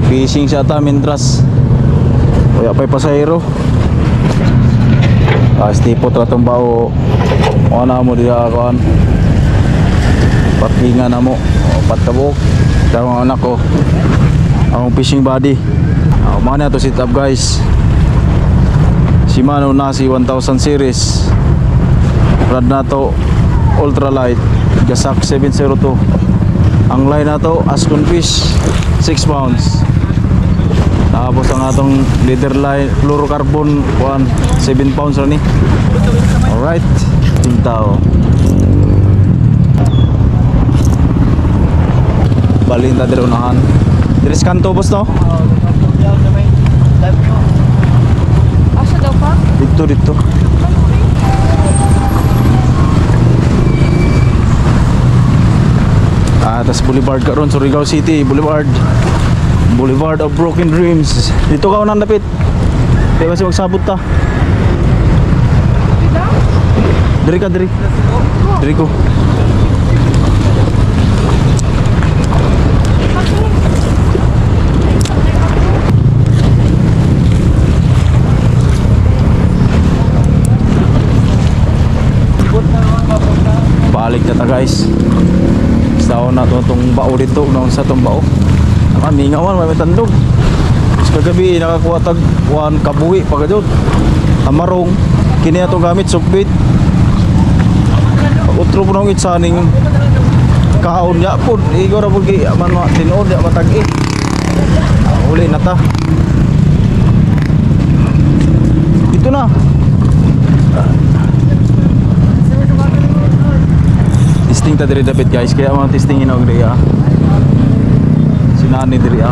Fishing siya ta mintras. Kaya pa'y pasahero. Stipot ratong bao. O na mo diya kawan. Parkingan na mo. Patabok. Kaya mga anak ko. Ang fishing body. Mga na to sit up guys. Shimano Nasi 1000 series. Rad na to ultralight. Gasak 702. Ang line na to Ascon Fish 6 pounds. Tapos ang atong leader line fluorocarbon 7 pounds rin. Alright. Tintao. Balin ta dire unahan. Diris kanto boss no? Asa daw pa? Dito. Tas Boulevard ka ron, Surigao City, Boulevard of Broken Dreams. Dito ka unang dapit. Di ba siya magsabot ta? Diri ko. Balik na ta guys. Sao na itong bao dito, no? Sa itong bao ningawan, may tandog. Kagabi nakakuha tag kabuhi pagkajod amarong kini atong gamit sukbit utro po nung itsaning kahaon niya po igora po man tinood niya matag uli na ta dito na testing ta diri dapat guys kaya mga testingin og diri sinani diri